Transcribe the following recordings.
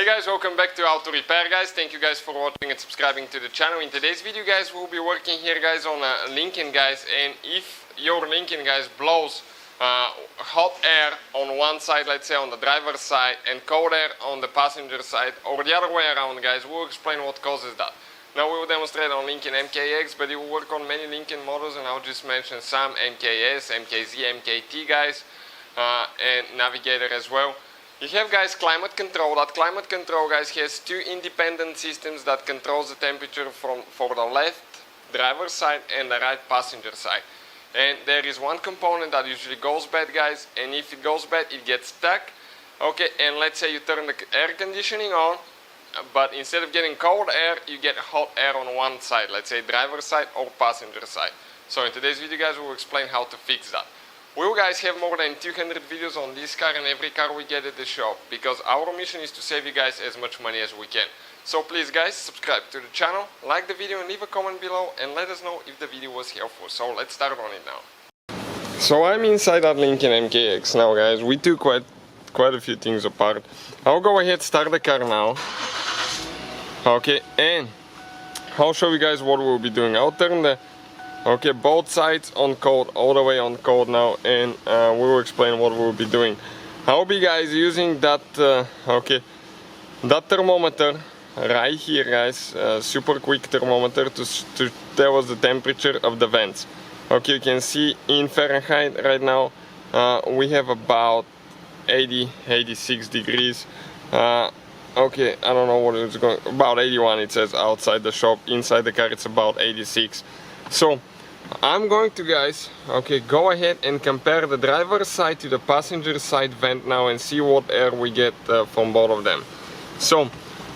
Hey guys, welcome back to Auto Repair guys. Thank you guys for watching and subscribing to the channel. In today's video guys, we'll be working here guys on a Lincoln guys, and if your Lincoln guys blows hot air on one side, let's say on the driver's side, and cold air on the passenger side, or the other way around guys, we'll explain what causes that. Now we will demonstrate on Lincoln MKX, but it will work on many Lincoln models, and I'll just mention some Mks, Mkz Mkt guys, and Navigator as well. You have guys climate control. That climate control guys has two independent systems that controls the temperature for the left driver's side and the right passenger side. And there is one component that usually goes bad guys, and if it goes bad it gets stuck. Okay, and let's say you turn the air conditioning on, but instead of getting cold air you get hot air on one side, let's say driver's side or passenger side. So in today's video guys we will explain how to fix that. We will guys have more than 200 videos on this car and every car we get at the shop, because our mission is to save you guys as much money as we can. So please guys, subscribe to the channel, like the video and leave a comment below and let us know if the video was helpful. So let's start on it now. So I'm inside that Lincoln MKX now guys. We took quite a few things apart. I'll go ahead, start the car now. Okay, and I'll show you guys what we'll be doing. I'll turn the both sides on cold, all the way on cold now, and we will explain what we'll be doing. I'll be guys using that that thermometer right here guys, super quick thermometer to tell us the temperature of the vents. Okay, you can see in Fahrenheit right now we have about 86 degrees. Okay, I don't know what it's going, about 81 it says outside the shop. Inside the car it's about 86. So I'm going to guys, go ahead and compare the driver's side to the passenger side vent now and see what air we get from both of them. So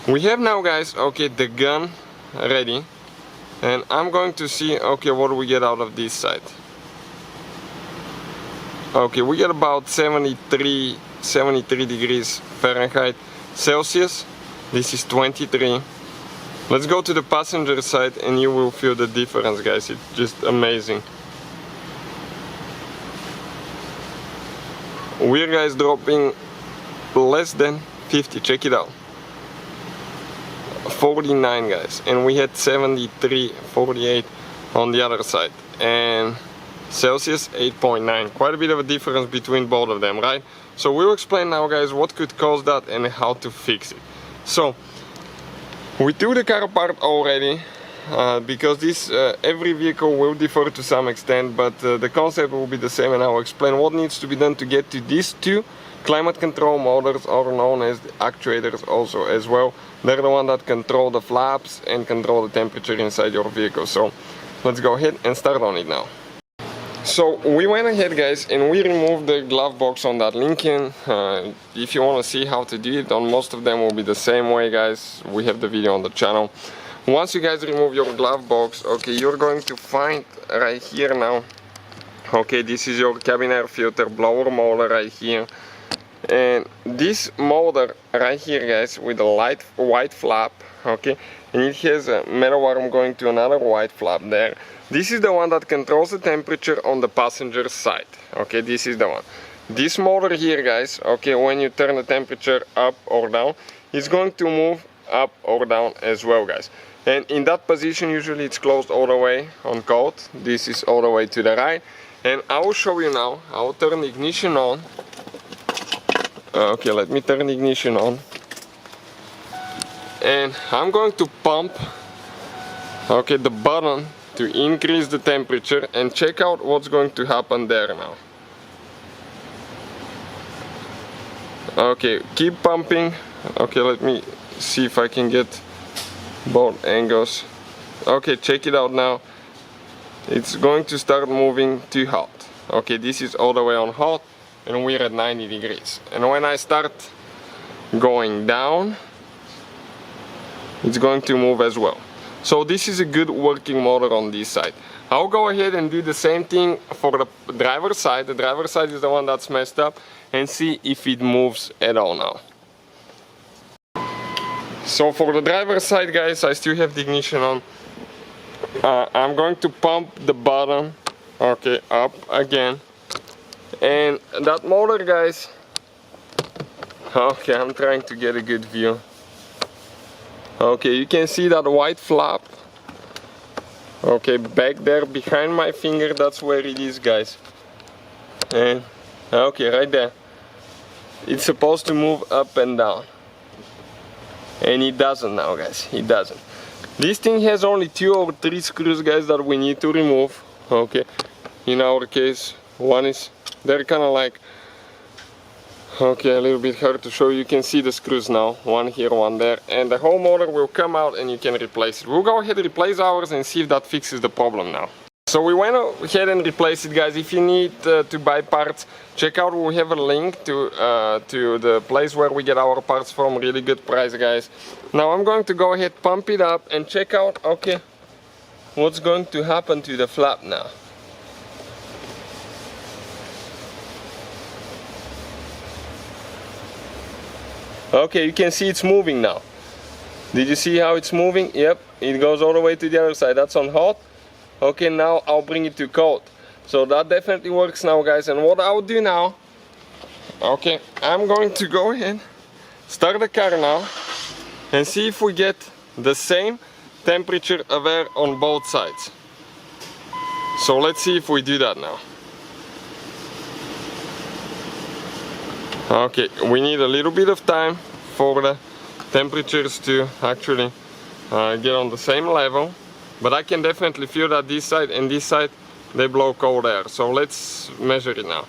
we have now guys, the gun ready, and I'm going to see what do we get out of this side. Okay, we get about 73 degrees Fahrenheit. Celsius, this is 23. Let's go to the passenger side and you will feel the difference guys, it's just amazing. We're guys dropping less than 50, check it out. 49 guys, and we had 73, 48 on the other side, and Celsius 8.9, quite a bit of a difference between both of them, right? So we'll explain now guys what could cause that and how to fix it. So we took the car apart already, because this every vehicle will differ to some extent, but the concept will be the same, and I'll explain what needs to be done to get to these two climate control motors, or known as the actuators also as well. They're the one that control the flaps and control the temperature inside your vehicle. So let's go ahead and start on it now. So we went ahead guys and we removed the glove box on that Lincoln. If you want to see how to do it, on most of them will be the same way guys. We have the video on the channel. Once you guys remove your glove box, you're going to find right here now, this is your cabin air filter blower motor right here. And this motor right here guys, with a white flap, and it has a metal arm going to another white flap there. This is the one that controls the temperature on the passenger side. This is the one. This motor here guys, when you turn the temperature up or down, it's going to move up or down as well guys. And in that position usually it's closed all the way on cold. This is all the way to the right. And I will show you now. I will turn the ignition on. Let me turn the ignition on. And I'm going to pump the button to increase the temperature, and check out what's going to happen there now. Keep pumping. Let me see if I can get both angles. Check it out now. It's going to start moving to hot. This is all the way on hot, and we're at 90 degrees. And when I start going down, it's going to move as well. So this is a good working motor on this side. I'll go ahead and do the same thing for the driver's side. The driver's side is the one that's messed up, and see if it moves at all now. So for the driver's side guys, I still have the ignition on. I'm going to pump the bottom up again, and that motor guys, I'm trying to get a good view. Okay, you can see that white flap. Okay, back there behind my finger, that's where it is, guys. And okay, right there. It's supposed to move up and down. And it doesn't now, guys. It doesn't. This thing has only 2 or 3 screws, guys, that we need to remove. Okay. In our case, one is, they're kind of like, okay, a little bit hard to show. You can see the screws now, one here, one there, and the whole motor will come out and you can replace it. We'll go ahead and replace ours and see if that fixes the problem now. So we went ahead and replaced it, guys. If you need to buy parts, check out, we have a link to the place where we get our parts from. Really good price, guys. Now I'm going to go ahead, pump it up and check out, okay, what's going to happen to the flap now. Okay, you can see it's moving now. Did you see how it's moving? Yep, it goes all the way to the other side. That's on hot. Okay, now I'll bring it to cold. So that definitely works now, guys. And what I'll do now, okay, I'm going to go ahead, start the car now, and see if we get the same temperature of air on both sides. So let's see if we do that now. Okay, we need a little bit of time for the temperatures to actually get on the same level, but I can definitely feel that this side and this side, they blow cold air. So let's measure it now.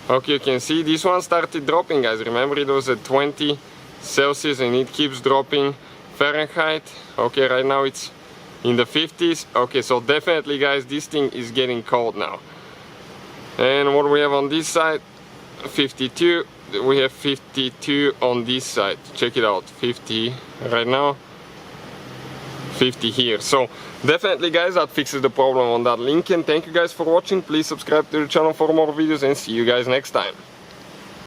Okay, you can see this one started dropping, guys. Remember, it was at 20 Celsius and it keeps dropping Fahrenheit. Okay, right now it's in the 50s. Okay, so definitely, guys, this thing is getting cold now. And what we have on this side, 52. We have 52 on this side. Check it out, 50 right now, 50 here. So definitely, guys, that fixes the problem on that Lincoln. Thank you guys for watching. Please subscribe to the channel for more videos and see you guys next time.